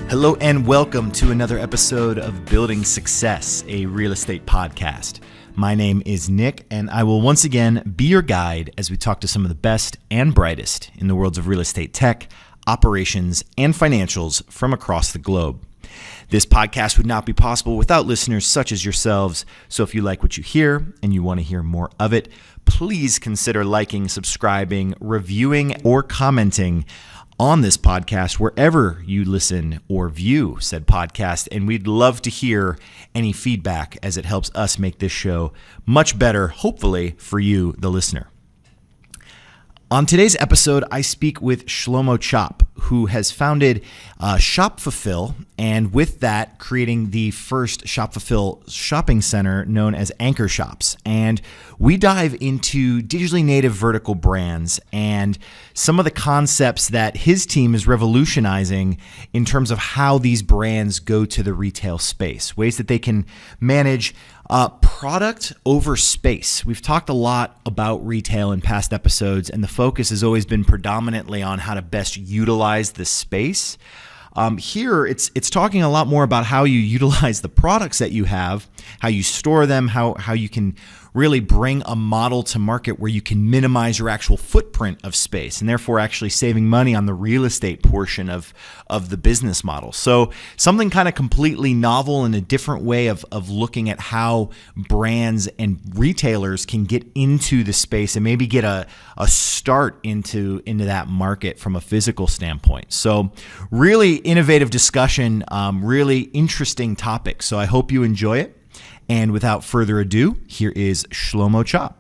Hello and welcome to another episode of Building Success, a real estate podcast. My name is Nick, and I will once again be your guide as we talk to some of the best and brightest in the worlds of real estate tech, operations, and financials from across the globe. This podcast would not be possible without listeners such as yourselves, so if you like what you hear and you want to hear more of it, please consider liking, subscribing, reviewing, or commenting on this podcast wherever you listen or view said podcast, and we'd love to hear any feedback as it helps us make this show much better, hopefully, for you, the listener. On today's episode, I speak with Shlomo Chopp, who has founded ShopFulfill, and with that, creating the first ShopFulfill shopping center known as Anchor Shops. And we dive into digitally native vertical brands and some of the concepts that his team is revolutionizing in terms of how these brands go to the retail space, ways that they can manage product over space. We've talked a lot about retail in past episodes, and the focus has always been predominantly on how to best utilize the space. Here, it's talking a lot more about how you utilize the products that you have, how you store them, how you can really bring a model to market where you can minimize your actual footprint of space and therefore actually saving money on the real estate portion of the business model. So something kind of completely novel and a different way of looking at how brands and retailers can get into the space and maybe get a start into that market from a physical standpoint. So really innovative discussion, really interesting topic. So I hope you enjoy it. And without further ado, here is Shlomo Chopp.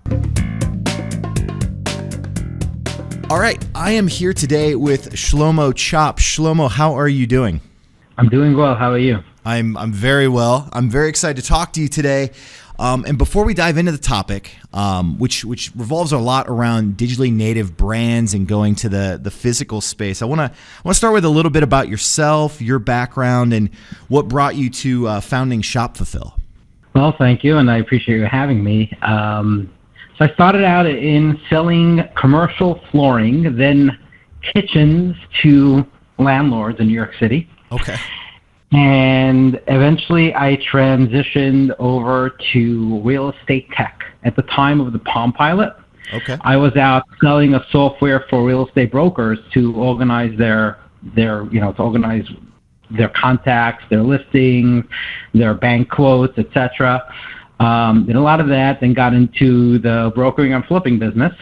All right, I am here today with Shlomo Chopp. Shlomo, how are you doing? I'm doing well. How are you? I'm very well. I'm very excited to talk to you today. And before we dive into the topic, which revolves a lot around digitally native brands and going to the physical space, I want to start with a little bit about yourself, your background, and what brought you to founding ShopFulfill. Well, thank you, and I appreciate you having me. So I started out in selling commercial flooring, then kitchens to landlords in New York City. Okay. And eventually I transitioned over to real estate tech. At the time of the Palm Pilot, okay, I was out selling a software for real estate brokers to organize their contacts, their listings, their bank quotes, etc. Did a lot of that, then got into the brokering and flipping business,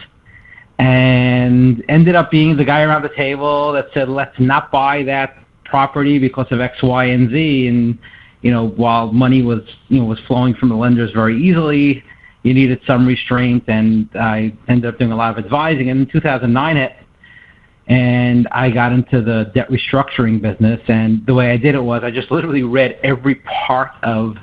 and ended up being the guy around the table that said, let's not buy that property because of X, Y, and Z. And while money was flowing from the lenders very easily, you needed some restraint, and I ended up doing a lot of advising. And in 2009 hit, and I got into the debt restructuring business. And the way I did it was I just literally read every part of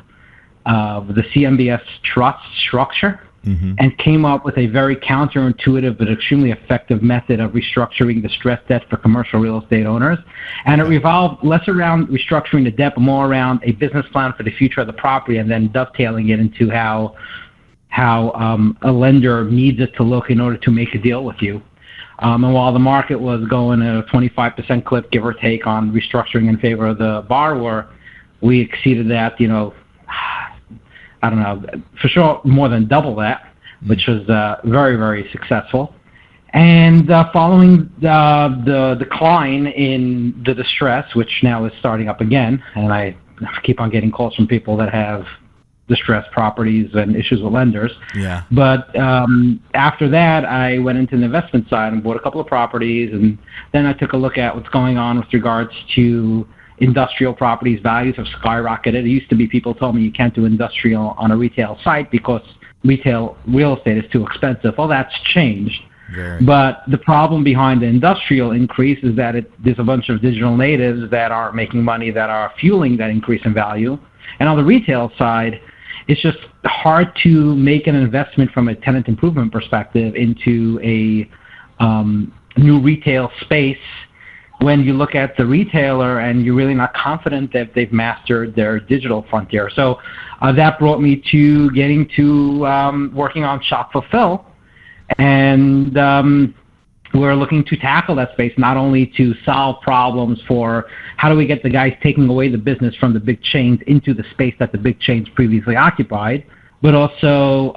the CMBS trust structure, and came up with a very counterintuitive but extremely effective method of restructuring distressed debt for commercial real estate owners. And it revolved less around restructuring the debt, but more around a business plan for the future of the property, and then dovetailing it into how a lender needs it to look in order to make a deal with you. And while the market was going at a 25% clip, give or take, on restructuring in favor of the borrower, we exceeded that, I don't know, for sure more than double that, which was very, very successful. And following the decline in the distress, which now is starting up again, and I keep on getting calls from people that have distressed properties and issues with lenders. Yeah. But after that, I went into the investment side and bought a couple of properties, and then I took a look at what's going on with regards to industrial properties. Values have skyrocketed. It used to be people told me you can't do industrial on a retail site because retail real estate is too expensive. Well, that's changed. Very. But the problem behind the industrial increase is that there's a bunch of digital natives that are making money that are fueling that increase in value. And on the retail side, it's just hard to make an investment from a tenant improvement perspective into a new retail space when you look at the retailer and you're really not confident that they've mastered their digital frontier. So that brought me to getting to working on ShopFulfill. And we're looking to tackle that space, not only to solve problems for how do we get the guys taking away the business from the big chains into the space that the big chains previously occupied, but also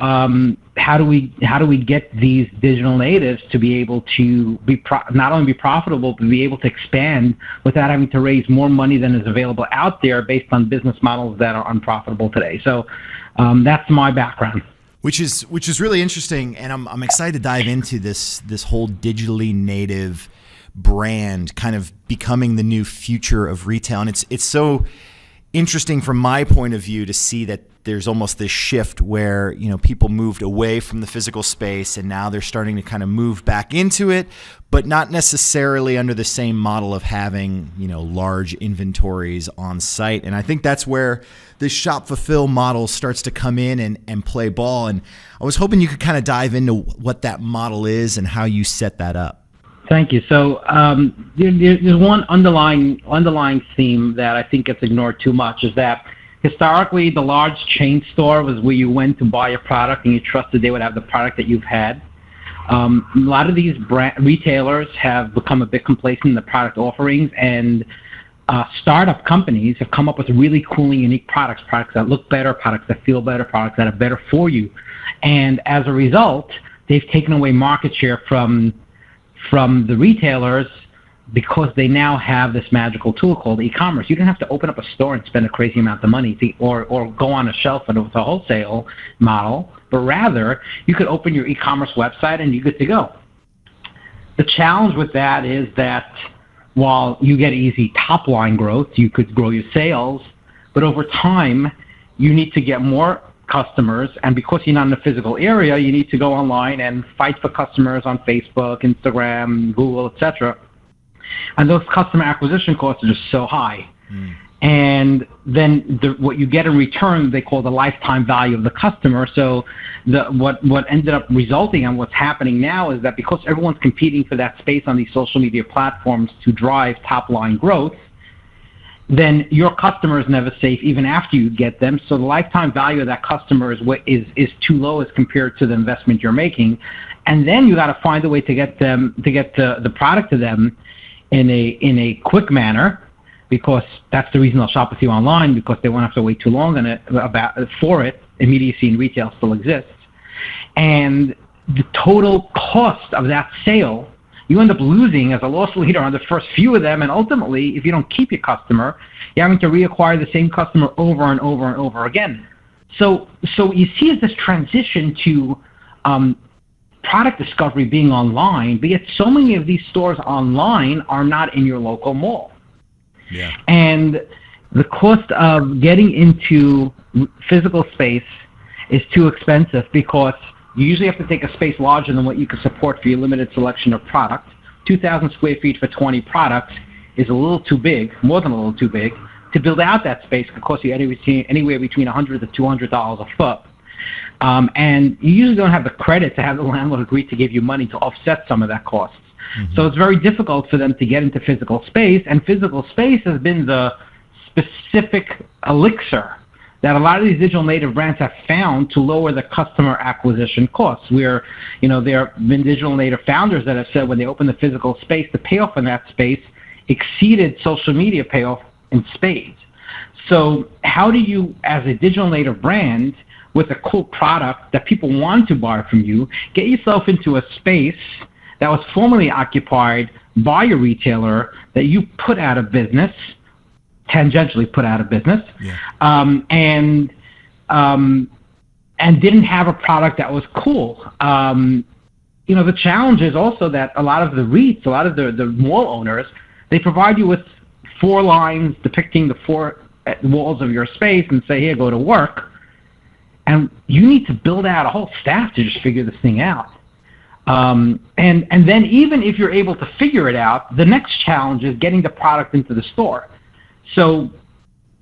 how do we get these digital natives to be able to be not only be profitable, but be able to expand without having to raise more money than is available out there based on business models that are unprofitable today. So that's my background. Which is really interesting, and I'm excited to dive into this whole digitally native brand kind of becoming the new future of retail. And it's so interesting from my point of view to see that there's almost this shift where, you know, people moved away from the physical space and now they're starting to kind of move back into it, but not necessarily under the same model of having, you know, large inventories on site. And I think that's where this ShopFulfill model starts to come in and play ball. And I was hoping you could kind of dive into what that model is and how you set that up. Thank you. So there's one underlying theme that I think gets ignored too much, is that historically the large chain store was where you went to buy a product and you trusted they would have the product that you've had. A lot of these retailers have become a bit complacent in the product offerings, and startup companies have come up with really cool and unique products that look better, products that feel better, products that are better for you. And as a result, they've taken away market share from the retailers because they now have this magical tool called e-commerce. You don't have to open up a store and spend a crazy amount of money or go on a shelf with a wholesale model, but rather you could open your e-commerce website and you're good to go. The challenge with that is that while you get easy top-line growth, you could grow your sales, but over time you need to get more customers, and because you're not in a physical area, you need to go online and fight for customers on Facebook, Instagram, Google, etc. And those customer acquisition costs are just so high. And then what you get in return, they call the lifetime value of the customer. So what ended up resulting in what's happening now is that because everyone's competing for that space on these social media platforms to drive top-line growth, then your customer is never safe even after you get them. So the lifetime value of that customer is too low as compared to the investment you're making. And then you got to find a way to get the product to them in a quick manner, because that's the reason they'll shop with you online, because they won't have to wait too long for it. Immediacy in retail still exists. And the total cost of that sale, you end up losing as a loss leader on the first few of them, and ultimately, if you don't keep your customer, you're having to reacquire the same customer over and over and over again. So you see this transition to product discovery being online, but yet so many of these stores online are not in your local mall. Yeah. And the cost of getting into physical space is too expensive, because you usually have to take a space larger than what you can support for your limited selection of product. 2,000 square feet for 20 products is a little too big, more than a little too big. To build out that space could cost you anywhere between $100 to $200 a foot. And you usually don't have the credit to have the landlord agree to give you money to offset some of that cost. So it's very difficult for them to get into physical space, and physical space has been the specific elixir that a lot of these digital native brands have found to lower the customer acquisition costs. Where, there have been digital native founders that have said when they opened the physical space, the payoff in that space exceeded social media payoff in spades. So how do you, as a digital native brand with a cool product that people want to buy from you, get yourself into a space that was formerly occupied by a retailer that you put out of business, tangentially put out of business, and didn't have a product that was cool. The challenge is also that a lot of the REITs, a lot of the mall owners, they provide you with 4 lines depicting the 4 walls of your space and say, here, go to work. And you need to build out a whole staff to just figure this thing out. And then even if you're able to figure it out, the next challenge is getting the product into the store. So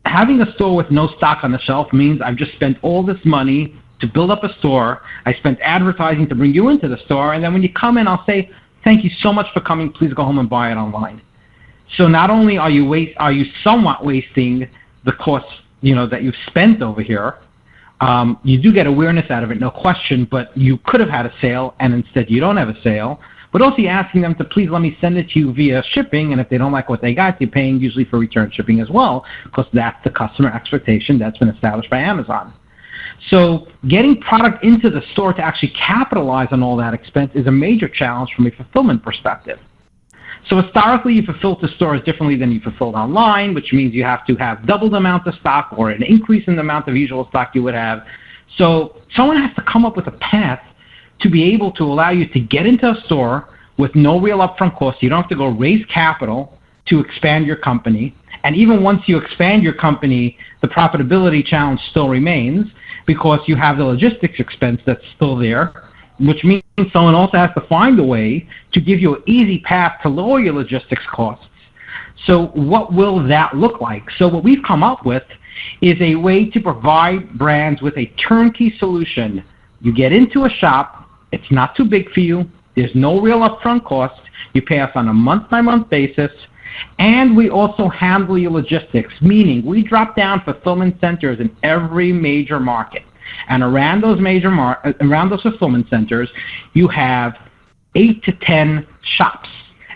having a store with no stock on the shelf means I've just spent all this money to build up a store. I spent advertising to bring you into the store, and then when you come in, I'll say, thank you so much for coming. Please go home and buy it online. So not only are you somewhat wasting the costs, that you've spent over here, you do get awareness out of it, no question, but you could have had a sale, and instead you don't have a sale. but also asking them to please let me send it to you via shipping, and if they don't like what they got, you're paying usually for return shipping as well, because that's the customer expectation that's been established by Amazon. So getting product into the store to actually capitalize on all that expense is a major challenge from a fulfillment perspective. So historically, you fulfill to stores differently than you fulfilled online, which means you have to have double the amount of stock or an increase in the amount of usual stock you would have. So someone has to come up with a path to be able to allow you to get into a store with no real upfront cost. You don't have to go raise capital to expand your company. And even once you expand your company, the profitability challenge still remains because you have the logistics expense that's still there, which means someone also has to find a way to give you an easy path to lower your logistics costs. So what will that look like? So what we've come up with is a way to provide brands with a turnkey solution. You get into a shop, it's not too big for you, there's no real upfront cost, you pay us on a month-by-month basis, and we also handle your logistics, meaning we drop down fulfillment centers in every major market. And around those around those fulfillment centers, you have 8 to 10 shops.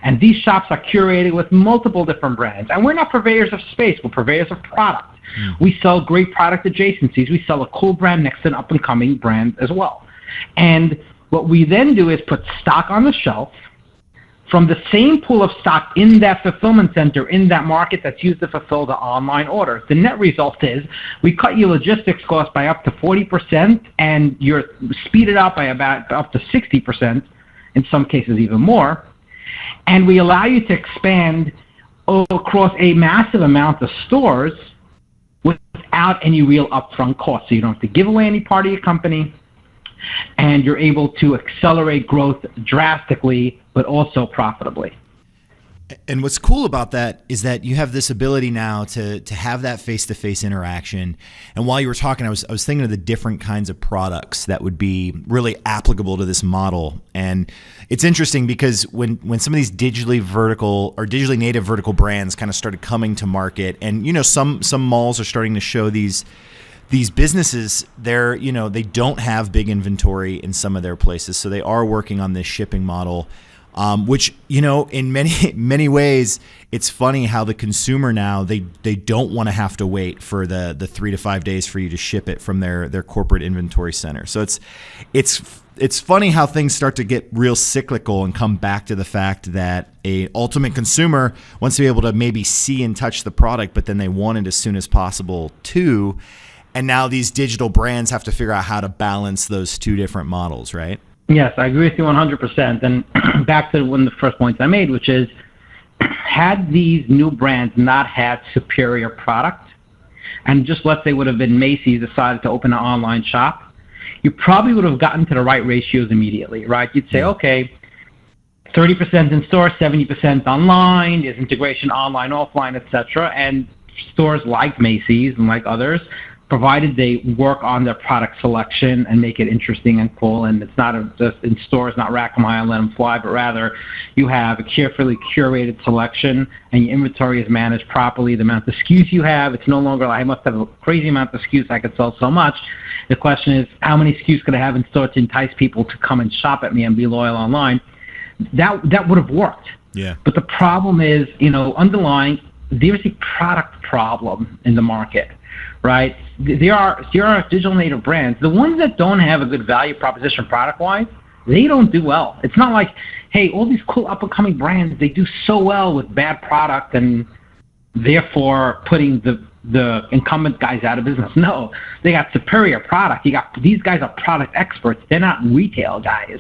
And these shops are curated with multiple different brands. And we're not purveyors of space, we're purveyors of product. We sell great product adjacencies. We sell a cool brand next to an up-and-coming brand as well. And what we then do is put stock on the shelf from the same pool of stock in that fulfillment center, in that market that's used to fulfill the online order. The net result is we cut your logistics cost by up to 40%, and you're speed it up by about up to 60%, in some cases even more. And we allow you to expand across a massive amount of stores without any real upfront cost. So you don't have to give away any part of your company, and you're able to accelerate growth drastically, but also profitably. And what's cool about that is that you have this ability now to have that face-to-face interaction. And while you were talking, I was thinking of the different kinds of products that would be really applicable to this model. And it's interesting because when some of these digitally native vertical brands kind of started coming to market, and some malls are starting to show these businesses, they don't have big inventory in some of their places, so they are working on this shipping model. Which, in many ways, it's funny how the consumer now, they don't want to have to wait for the 3 to 5 days for you to ship it from their corporate inventory center. So it's funny how things start to get real cyclical and come back to the fact that a ultimate consumer wants to be able to maybe see and touch the product, but then they want it as soon as possible too. And now these digital brands have to figure out how to balance those two different models, right? Yes, I agree with you 100%. And back to one of the first points I made, which is, had these new brands not had superior product, and just let's say would have been Macy's decided to open an online shop, you probably would have gotten to the right ratios immediately, right? You'd say, okay, 30% in store, 70% online, there's integration online, offline, etc. And stores like Macy's and like others, provided they work on their product selection and make it interesting and cool, and it's not just in stores, not rack them high and let them fly, but rather you have a carefully curated selection and your inventory is managed properly. The amount of SKUs you have, it's no longer like I must have a crazy amount of SKUs, I could sell so much. The question is, how many SKUs could I have in store to entice people to come and shop at me and be loyal online? That would have worked. Yeah. But the problem is, underlying, there's a product problem in the market. Right? There are digital native brands. The ones that don't have a good value proposition product-wise, they don't do well. It's not like, hey, all these cool up-and-coming brands, they do so well with bad product and therefore putting the incumbent guys out of business. No, they got superior product. These guys are product experts. They're not retail guys.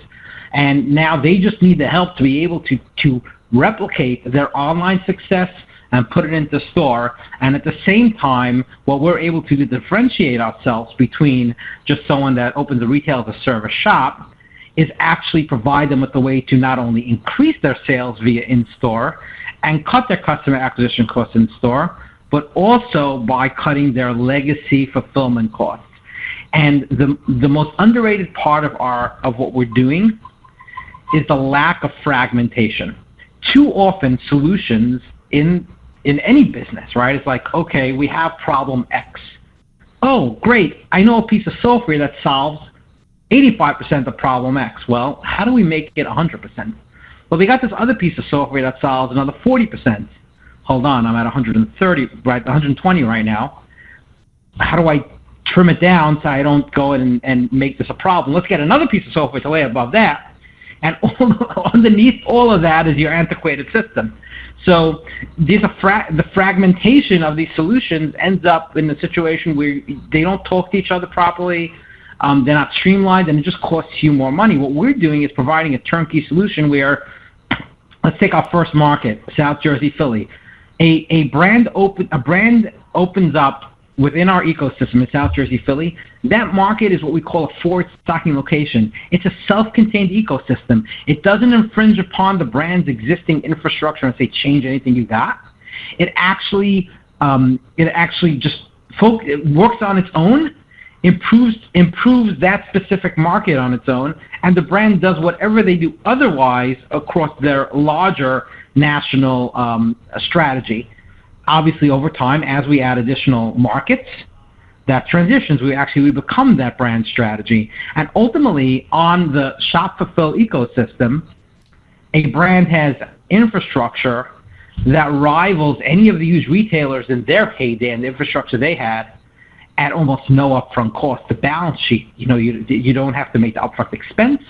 And now they just need the help to be able to replicate their online success and put it into store. And at the same time, what we're able to do to differentiate ourselves between just someone that opens a retail as a service shop is actually provide them with a way to not only increase their sales via in-store and cut their customer acquisition costs in-store, but also by cutting their legacy fulfillment costs. And the most underrated part of what we're doing is the lack of fragmentation. Too often, solutions in any business, right? It's like, okay, we have problem X. Oh, great. I know a piece of software that solves 85% of problem X. Well, how do we make it 100%? Well, we got this other piece of software that solves another 40%. Hold on, I'm at 130, right, 120 right now. How do I trim it down so I don't go in and make this a problem? Let's get another piece of software to lay above that. And underneath all of that is your antiquated system. So the fragmentation of these solutions ends up in a situation where they don't talk to each other properly. They're not streamlined, and it just costs you more money. What we're doing is providing a turnkey solution where, let's take our first market, South Jersey, Philly. A brand opens up within our ecosystem in South Jersey, Philly. That market is what we call a forward stocking location. It's a self-contained ecosystem. It doesn't infringe upon the brand's existing infrastructure and say change anything you got. It actually just it works on its own, improves that specific market on its own, and the brand does whatever they do otherwise across their larger national strategy. Obviously, over time, as we add additional markets, that transitions. We become that brand strategy. And ultimately, on the ShopFulfill ecosystem, a brand has infrastructure that rivals any of the huge retailers in their heyday and the infrastructure they had at almost no upfront cost. The balance sheet, you don't have to make the upfront expense,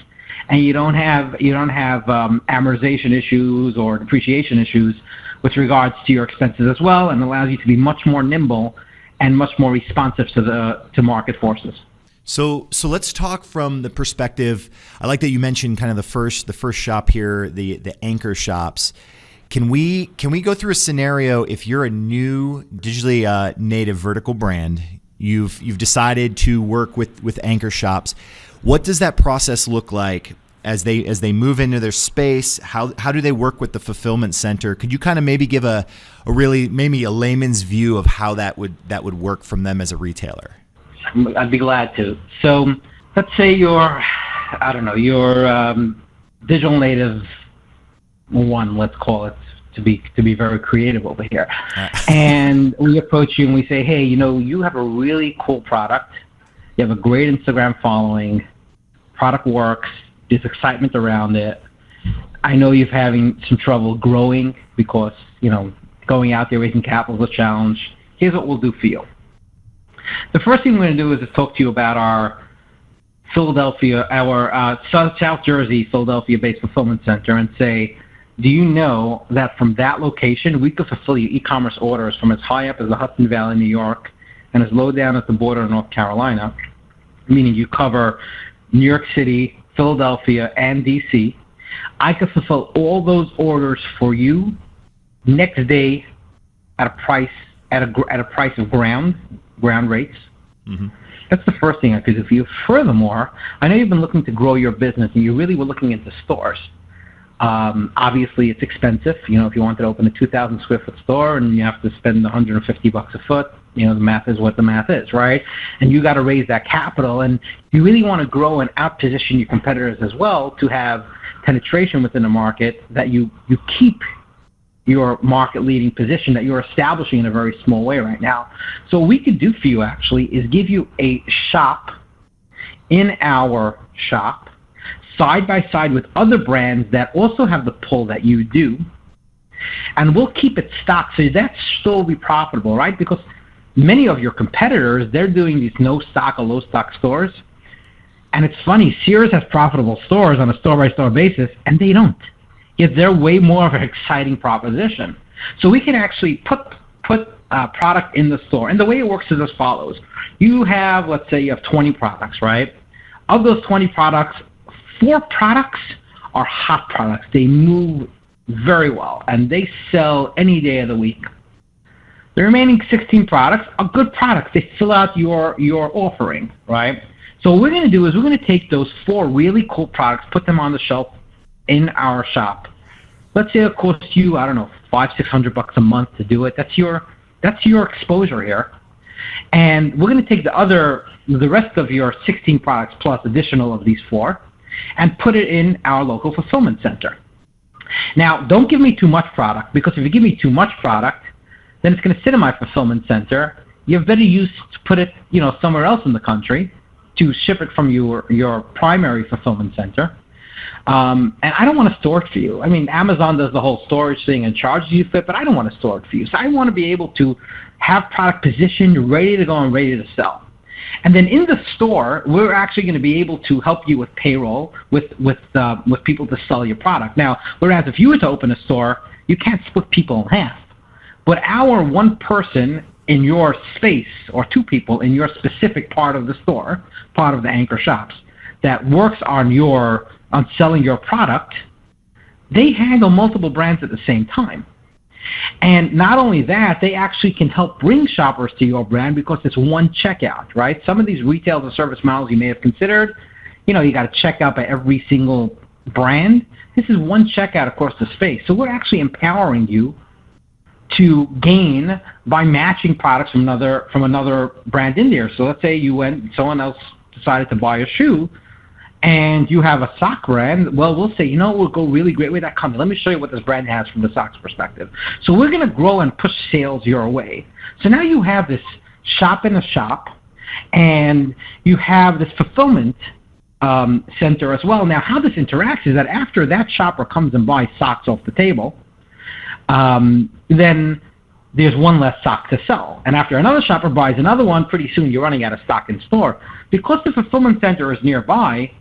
and you don't have amortization issues or depreciation issues with regards to your expenses as well, and allows you to be much more nimble and much more responsive to market forces. So let's talk from the perspective. I like that you mentioned kind of the first shop here, the anchor shops. Can we go through a scenario if you're a new digitally native vertical brand, you've decided to work with anchor shops. What does that process look like as they move into their space? How do they work with the fulfillment center? Could you kind of maybe give a layman's view of how that would work from them as a retailer? I'd be glad to. So let's say you're digital native one, let's call it, to be very creative over here. And we approach you and we say, hey, you have a really cool product. You have a great Instagram following. Product works. There's excitement around it. I know you're having some trouble growing because, going out there raising capital is a challenge. Here's what we'll do for you. The first thing we're going to do is to talk to you about our South Jersey, Philadelphia-based fulfillment center and say, do you know that from that location, we could fulfill your e-commerce orders from as high up as the Hudson Valley, New York, and as low down as the border of North Carolina, meaning you cover New York City, Philadelphia, and D.C. I could fulfill all those orders for you next day at a price of ground rates. Mm-hmm. That's the first thing I could do for you. Furthermore, I know you've been looking to grow your business, and you really were looking into stores. Obviously, it's expensive. If you wanted to open a 2,000 square foot store and you have to spend $150 a foot, the math is what the math is, right? And you got to raise that capital, and you really want to grow and outposition your competitors as well to have penetration within the market, that you keep your market-leading position that you're establishing in a very small way right now. So what we could do for you, actually, is give you a shop in our shop, side by side with other brands that also have the pull that you do, and we'll keep it stocked so that still will be profitable, right? Because many of your competitors, they're doing these no-stock or low-stock stores, and it's funny, Sears has profitable stores on a store-by-store basis, and they don't. Yet they're way more of an exciting proposition. So we can actually put product in the store. And the way it works is as follows. Let's say you have 20 products, right? Of those 20 products, 4 products are hot products. They move very well, and they sell any day of the week. The remaining 16 products are good products. They fill out your offering, right? So what we're going to do is we're going to take those 4 really cool products, put them on the shelf in our shop. Let's say it costs you, $500-600 a month to do it. That's your exposure here. And we're going to take the rest of your 16 products plus additional of these 4 and put it in our local fulfillment center. Now, don't give me too much product, because if you give me too much product, then it's going to sit in my fulfillment center. You have better use to put it, somewhere else in the country to ship it from your primary fulfillment center. And I don't want to store it for you. I mean, Amazon does the whole storage thing and charges you for it, but I don't want to store it for you. So I want to be able to have product positioned, ready to go and ready to sell. And then in the store, we're actually going to be able to help you with payroll, with people to sell your product. Now, whereas if you were to open a store, you can't split people in half. But our one person in your space, or two people in your specific part of the store, part of the anchor shops, that works on selling your product, they handle multiple brands at the same time. And not only that, they actually can help bring shoppers to your brand because it's one checkout, right? Some of these retail as a service models you may have considered, you got to check out by every single brand. This is one checkout across the space. So we're actually empowering you to gain by matching products from another brand in there. So let's say someone else decided to buy a shoe, and you have a sock brand. Well, we'll say, we'll go really great with that company. Let me show you what this brand has from the socks perspective. So we're going to grow and push sales your way. So now you have this shop in a shop, and you have this fulfillment center as well. Now, how this interacts is that after that shopper comes and buys socks off the table, then there's one less sock to sell. And after another shopper buys another one, pretty soon you're running out of stock in store. Because the fulfillment center is nearby,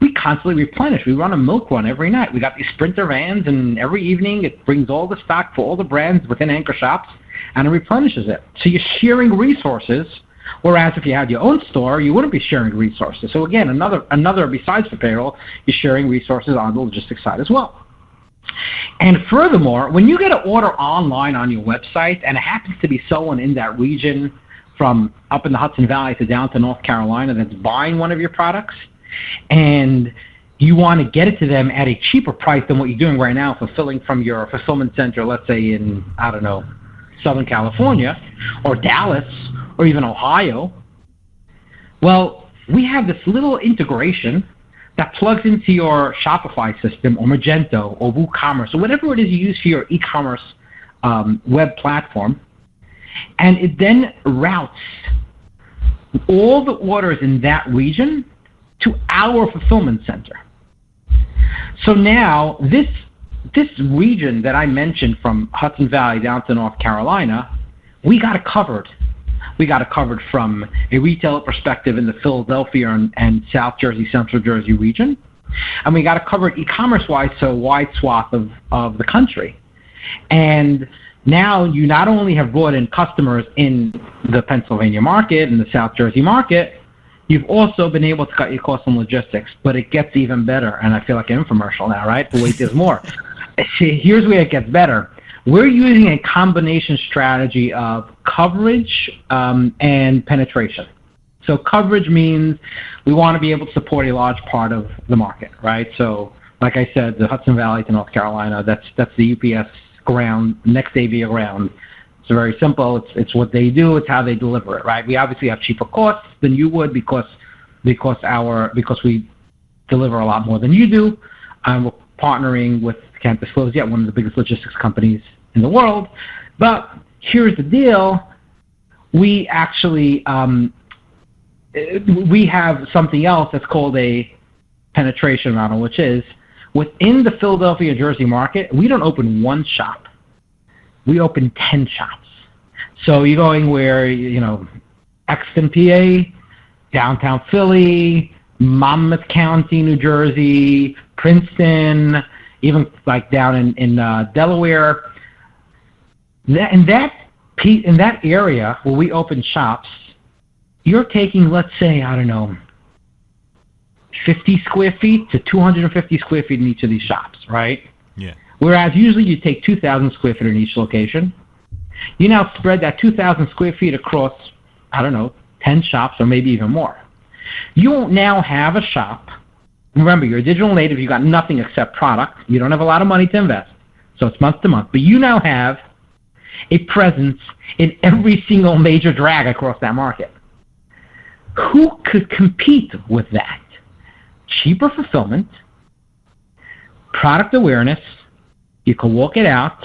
we constantly replenish. We run a milk run every night. We got these sprinter vans, and every evening it brings all the stock for all the brands within anchor shops, and it replenishes it. So you're sharing resources, whereas if you had your own store, you wouldn't be sharing resources. So again, another besides for payroll, you're sharing resources on the logistics side as well. And furthermore, when you get an order online on your website, and it happens to be someone in that region from up in the Hudson Valley to down to North Carolina that's buying one of your products, and you want to get it to them at a cheaper price than what you're doing right now, fulfilling from your fulfillment center, let's say in, Southern California, or Dallas, or even Ohio, well, we have this little integration that plugs into your Shopify system, or Magento, or WooCommerce, or whatever it is you use for your e-commerce web platform, and it then routes all the orders in that region to our fulfillment center. So now this region that I mentioned from Hudson Valley down to North Carolina, we got it covered. We got it covered from a retailer perspective in the Philadelphia and South Jersey, Central Jersey region. And we got it covered e-commerce-wise, so a wide swath of the country. And now you not only have brought in customers in the Pennsylvania market and the South Jersey market, you've also been able to cut your costs on logistics, but it gets even better. And I feel like an infomercial now, right? But wait, there's more. See, here's where it gets better. We're using a combination strategy of coverage and penetration. So coverage means we want to be able to support a large part of the market, right? So like I said, the Hudson Valley to North Carolina, that's the UPS ground, next day via ground. It's very simple. It's what they do. It's how they deliver it, right? We obviously have cheaper costs than you would because we deliver a lot more than you do. We're partnering with, can't disclose yet, one of the biggest logistics companies in the world. But here's the deal. We actually we have something else that's called a penetration model, which is within the Philadelphia, Jersey market, we don't open one shop. We open 10 shops. So you're going where, Exton, PA, downtown Philly, Monmouth County, New Jersey, Princeton, even like down in Delaware. In that area where we open shops, you're taking, let's say, 50 square feet to 250 square feet in each of these shops, right? Yeah. Whereas usually you take 2,000 square feet in each location. You now spread that 2,000 square feet across, 10 shops or maybe even more. You now have a shop. Remember, you're a digital native. You got nothing except product. You don't have a lot of money to invest, so it's month to month. But you now have a presence in every single major drag across that market. Who could compete with that? Cheaper fulfillment, product awareness, you can walk it out,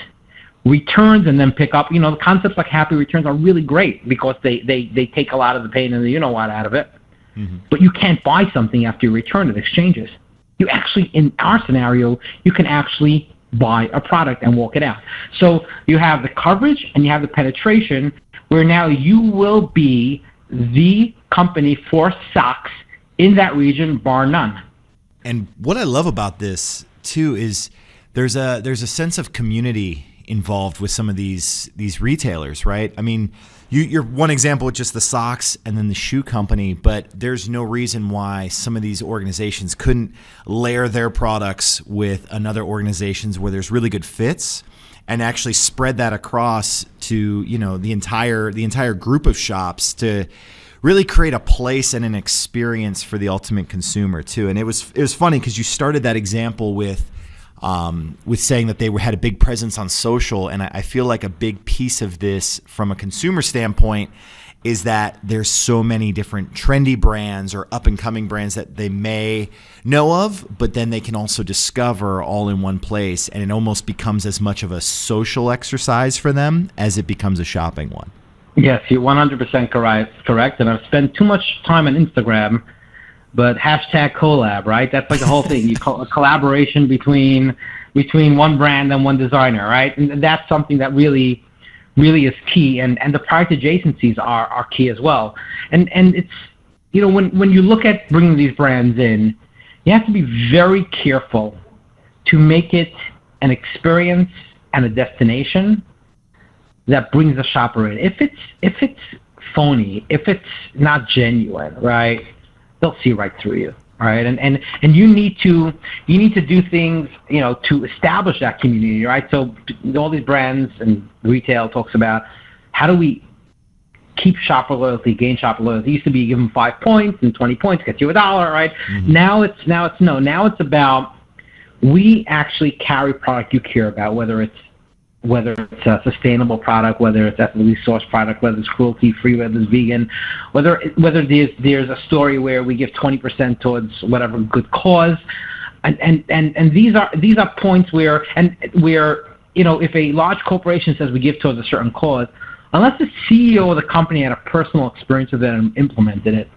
returns and then pick up. The concepts like happy returns are really great because they take a lot of the pain and the you-know-what out of it. Mm-hmm. But you can't buy something after you return it, exchanges. you actually, in our scenario, you can actually buy a product and walk it out. So you have the coverage and you have the penetration, where now you will be the company for socks in that region, bar none. And what I love about this too is there's a sense of community involved with some of these retailers, right? I mean, you're one example with just the socks and then the shoe company, but there's no reason why some of these organizations couldn't layer their products with another organizations where there's really good fits and actually spread that across to, the entire group of shops to really create a place and an experience for the ultimate consumer too. And it was funny because you started that example with saying that they had a big presence on social. And I feel like a big piece of this from a consumer standpoint is that there's so many different trendy brands or up and coming brands that they may know of, but then they can also discover all in one place. And it almost becomes as much of a social exercise for them as it becomes a shopping one. Yes, you're 100% correct. And I've spent too much time on Instagram, but hashtag collab, right? That's like the whole thing. You call a collaboration between one brand and one designer, right? And that's something that really is key. And the product adjacencies are key as well. And it's, when you look at bringing these brands in, you have to be very careful to make it an experience and a destination that brings the shopper in. If it's phony, if it's not genuine, right, they'll see right through you, right? And you need to do things, to establish that community, right? So all these brands and retail talks about how do we keep shopper loyalty, gain shopper loyalty. It used to be give them 5 points and 20 points gets you $1, right? Mm-hmm. Now it's about we actually carry product you care about, whether it's a sustainable product, whether it's ethically sourced product, whether it's cruelty-free, whether it's vegan, whether there's a story where we give 20% towards whatever good cause, and these are points where if a large corporation says we give towards a certain cause, unless the CEO of the company had a personal experience with it and implemented it,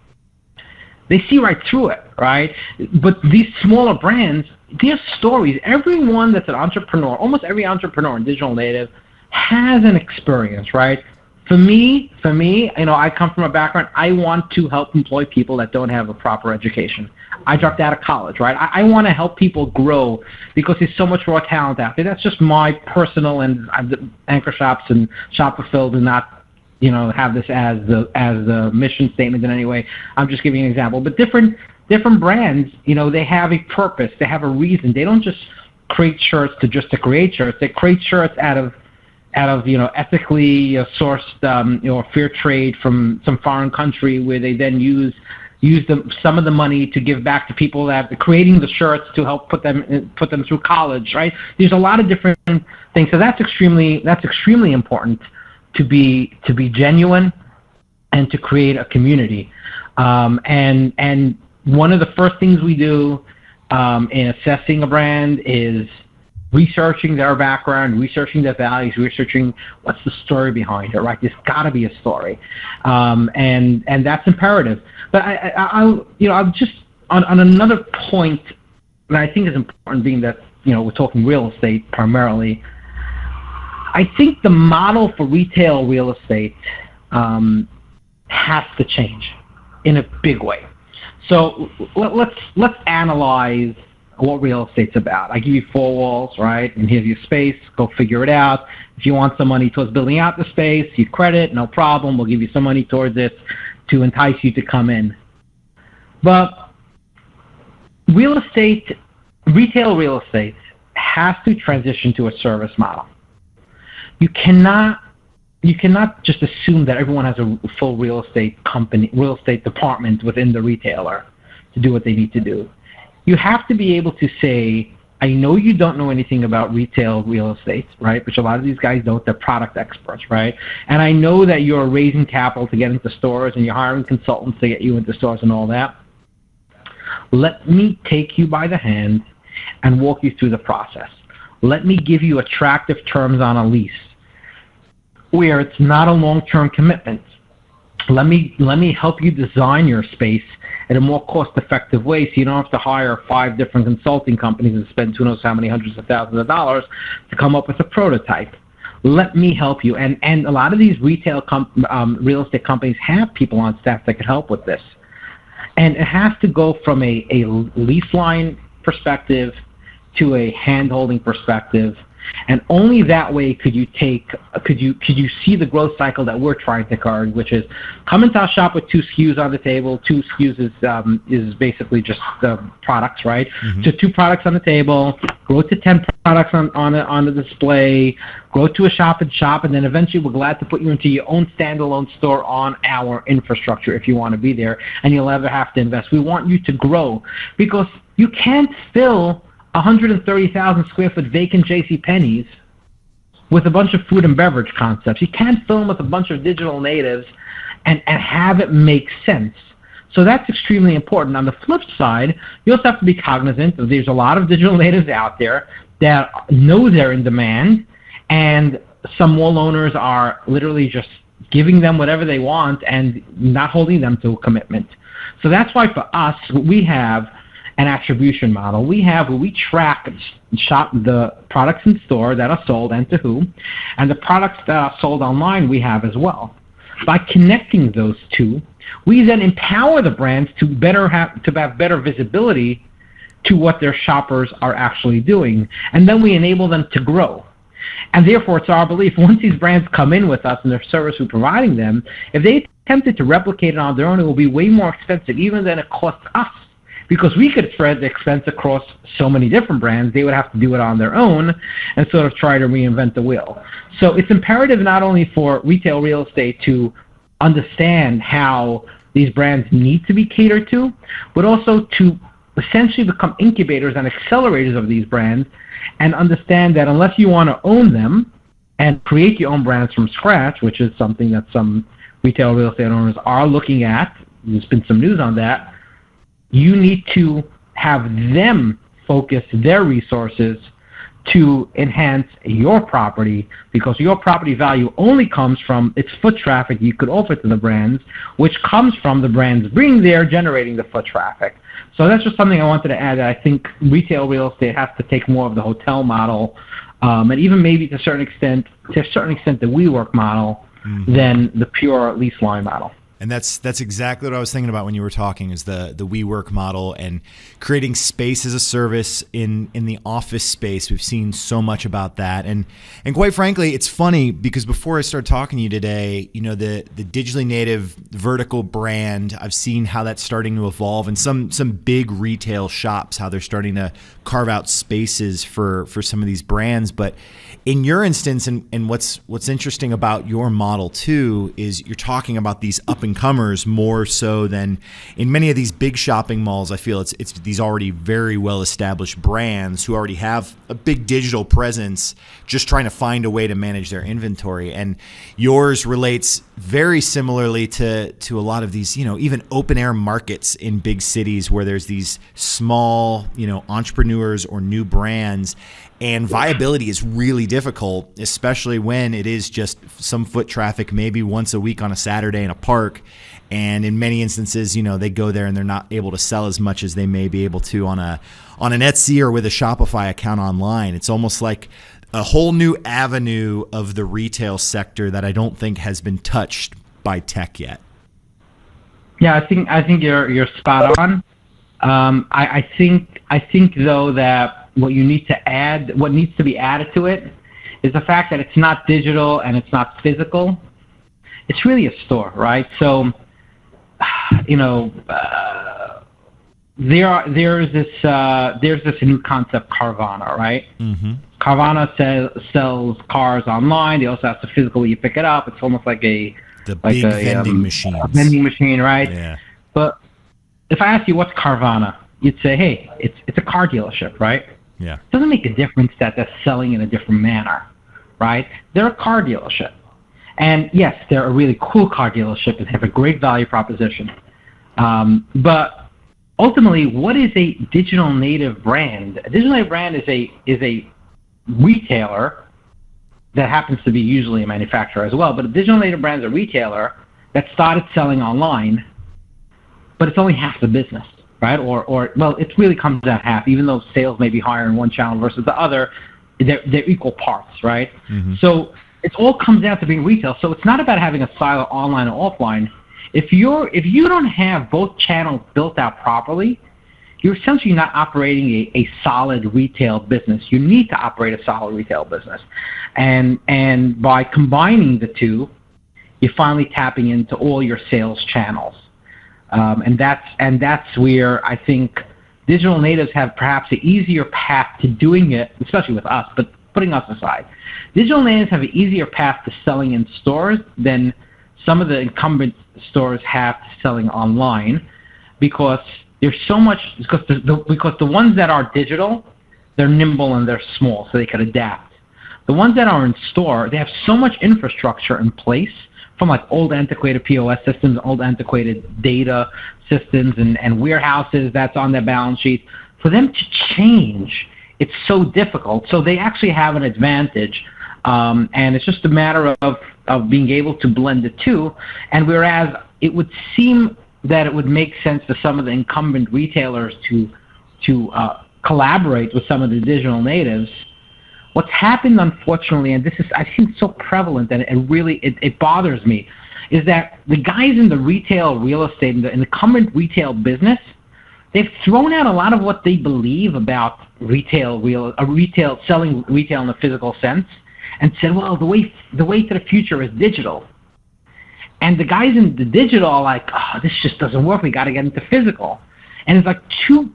they see right through it, right? But these smaller brands, their stories, everyone that's an entrepreneur, almost every entrepreneur in digital native has an experience, right? For me, I come from a background, I want to help employ people that don't have a proper education. I dropped out of college, right? I want to help people grow because there's so much raw talent out there. That's just my personal, and Anchor Shops and ShopFulfill do not have this as the mission statement in any way. I'm just giving an example. But different brands, they have a purpose, they have a reason. They don't just create shirts to create shirts. They create shirts out of ethically sourced fair trade from some foreign country, where they then use some of the money to give back to people that are creating the shirts to help put them through college, right? There's a lot of different things. So that's extremely important to be genuine and to create a community. And one of the first things we do in assessing a brand is researching their background, researching their values, researching what's the story behind it, right? There's got to be a story, and that's imperative. But I'll just on another point that I think is important, being that we're talking real estate primarily. I think the model for retail real estate has to change in a big way. So let's analyze what real estate's about. I give you 4 walls, right? And here's your space. Go figure it out. If you want some money towards building out the space, you credit, no problem. We'll give you some money towards it to entice you to come in. But retail real estate has to transition to a service model. You cannot just assume that everyone has a full real estate department within the retailer to do what they need to do. You have to be able to say, I know you don't know anything about retail real estate, right? Which a lot of these guys don't. They're product experts, right? And I know that you're raising capital to get into stores and you're hiring consultants to get you into stores and all that. Let me take you by the hand and walk you through the process. Let me give you attractive terms on a lease where it's not a long-term commitment. let me help you design your space in a more cost-effective way, so you don't have to hire 5 different consulting companies and spend who knows how many hundreds of thousands of dollars to come up with a prototype. Let me help you. And a lot of these real estate companies have people on staff that can help with this. And it has to go from a lease line perspective to a hand-holding perspective. And only that way could you see the growth cycle that we're trying to card, which is come into our shop with 2 SKUs on the table. 2 SKUs is basically just the products, right? Mm-hmm. So 2 products on the table, grow to 10 products on the display, grow to a shop and shop, and then eventually we're glad to put you into your own standalone store on our infrastructure if you want to be there, and you'll never have to invest. We want you to grow because you can't fill 130,000 square foot vacant JCPenney's with a bunch of food and beverage concepts. You can't fill them with a bunch of digital natives and have it make sense. So that's extremely important. On the flip side, you also have to be cognizant that there's a lot of digital natives out there that know they're in demand, and some mall owners are literally just giving them whatever they want and not holding them to a commitment. So that's why for us, we have an attribution model. We have where we track the products in store that are sold and to who, and the products that are sold online we have as well. By connecting those two, we then empower the brands to have better visibility to what their shoppers are actually doing, and then we enable them to grow. And therefore, it's our belief, once these brands come in with us and their service we're providing them, if they attempted to replicate it on their own, it will be way more expensive even than it costs us. Because we could spread the expense across so many different brands, they would have to do it on their own and sort of try to reinvent the wheel. So it's imperative not only for retail real estate to understand how these brands need to be catered to, but also to essentially become incubators and accelerators of these brands and understand that unless you want to own them and create your own brands from scratch, which is something that some retail real estate owners are looking at, there's been some news on that, you need to have them focus their resources to enhance your property, because your property value only comes from its foot traffic you could offer to the brands, which comes from the brands being there generating the foot traffic. So that's just something I wanted to add. I think retail real estate has to take more of the hotel model, and even maybe to a certain extent the WeWork model, than the pure lease line model. And that's exactly what I was thinking about when you were talking, is the WeWork model and creating space as a service in the office space. We've seen so much about that. And quite frankly, it's funny because before I started talking to you today, you know, the digitally native vertical brand, I've seen how that's starting to evolve, and some big retail shops, how they're starting to carve out spaces for some of these brands. But in your instance, and what's interesting about your model too, is you're talking about these up and comers more so than in many of these big shopping malls. I feel it's these already very well established brands who already have a big digital presence, just trying to find a way to manage their inventory. And yours relates very similarly to a lot of these, you know, even open air markets in big cities where there's these small, you know, entrepreneurs or new brands. And viability is really difficult, especially when it is just some foot traffic maybe once a week on a Saturday in a park. And in many instances, you know, they go there and they're not able to sell as much as they may be able to on an Etsy or with a Shopify account online. It's almost like a whole new avenue of the retail sector that I don't think has been touched by tech yet. Yeah, I think you're spot on. I think though that what needs to be added to it is the fact that it's not digital and it's not physical. It's really a store, right? So, you know, there's this new concept, Carvana, right? Mm-hmm. Carvana sells cars online. They also have to physically pick it up. It's almost like big vending machine. Vending machine, right? Yeah. But if I ask you what's Carvana, you'd say, hey, it's a car dealership, right? Yeah. It doesn't make a difference that they're selling in a different manner, right? They're a car dealership. And yes, they're a really cool car dealership and have a great value proposition. But ultimately, what is a digital native brand? A digital native brand is a retailer that happens to be usually a manufacturer as well. But a digital native brand is a retailer that started selling online, but it's only half the business, right? Or well, it really comes out half, even though sales may be higher in one channel versus the other, they're equal parts, right? Mm-hmm. So it all comes down to being retail. So it's not about having a silo online or offline. If you don't have both channels built out properly, you're essentially not operating a solid retail business. You need to operate a solid retail business. And by combining the two, you're finally tapping into all your sales channels. And that's where I think digital natives have perhaps an easier path to doing it, especially with us, but putting us aside. Digital natives have an easier path to selling in stores than some of the incumbent stores have to selling online, because there's so much, because the ones that are digital, they're nimble and they're small, so they can adapt. The ones that are in store, they have so much infrastructure in place, from like old antiquated POS systems, old antiquated data systems, and warehouses that's on their balance sheet. For them to change, it's so difficult. So they actually have an advantage, and it's just a matter of being able to blend the two. And whereas it would seem that it would make sense for some of the incumbent retailers to collaborate with some of the digital natives, what's happened, unfortunately, and this is, I think, so prevalent that it bothers me, is that the guys in the retail real estate, in the incumbent retail business, they've thrown out a lot of what they believe about selling retail in the physical sense, and said, well, the way to the future is digital. And the guys in the digital are like, oh, this just doesn't work. We got to get into physical. And it's like two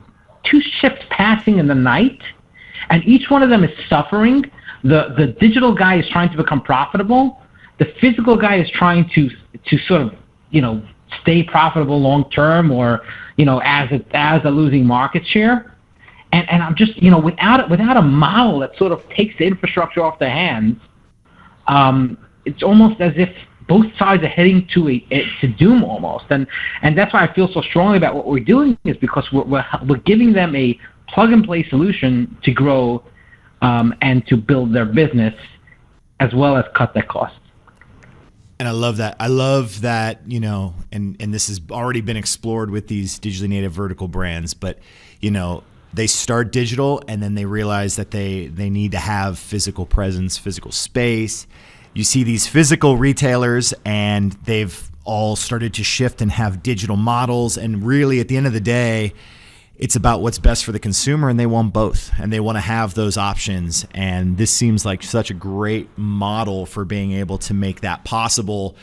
ships passing in the night, and each one of them is suffering. The digital guy is trying to become profitable. The physical guy is trying to sort of, stay profitable long term, or, as a losing market share. And I'm just, without a model that sort of takes the infrastructure off their hands, it's almost as if both sides are heading to doom almost. And that's why I feel so strongly about what we're doing, is because we're giving them a plug-and-play solution to grow and to build their business, as well as cut their costs. And I love that. I love that, and this has already been explored with these digitally native vertical brands, but, they start digital and then they realize that they need to have physical presence, physical space. You see these physical retailers and they've all started to shift and have digital models. And really, at the end of the day, it's about what's best for the consumer, and they want both, and they want to have those options. And this seems like such a great model for being able to make that possible,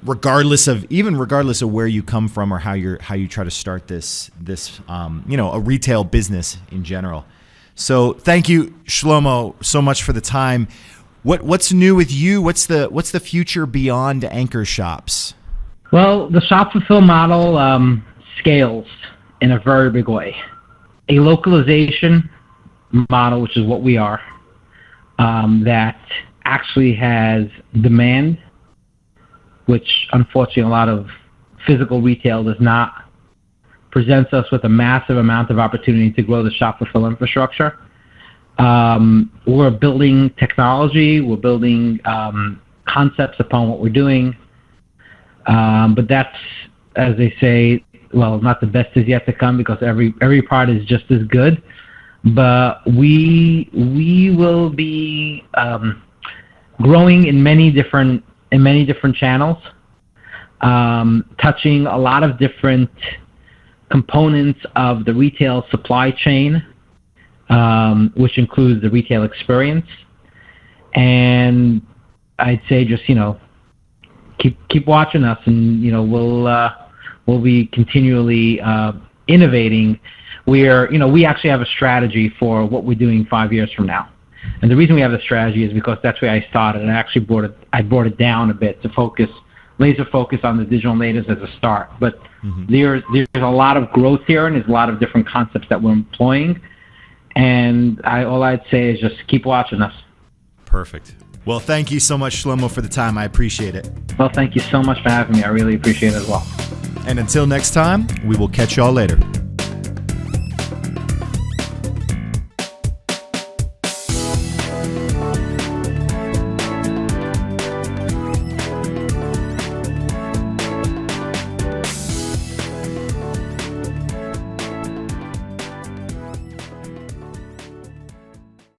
regardless of where you come from or how you try to start this a retail business in general. So thank you, Shlomo, so much for the time. What's new with you? What's the future beyond Anchor Shops? Well, the ShopFulfill model scales in a very big way. A localization model, which is what we are, that actually has demand, which unfortunately a lot of physical retail does not, presents us with a massive amount of opportunity to grow the ShopFulfill infrastructure. We're building technology, we're building concepts upon what we're doing, but that's, as they say, well, not the best is yet to come, because every part is just as good. But we will be growing in many different channels, touching a lot of different components of the retail supply chain, which includes the retail experience. And I'd say just keep watching us, and we'll be continually innovating. We actually have a strategy for what we're doing 5 years from now. And the reason we have the strategy is because that's where I started, and I actually brought it down a bit to laser focus on the digital natives as a start. But there's a lot of growth here, and there's a lot of different concepts that we're employing. And all I'd say is just keep watching us. Perfect. Well, thank you so much, Shlomo, for the time. I appreciate it. Well, thank you so much for having me. I really appreciate it as well. And until next time, we will catch y'all later.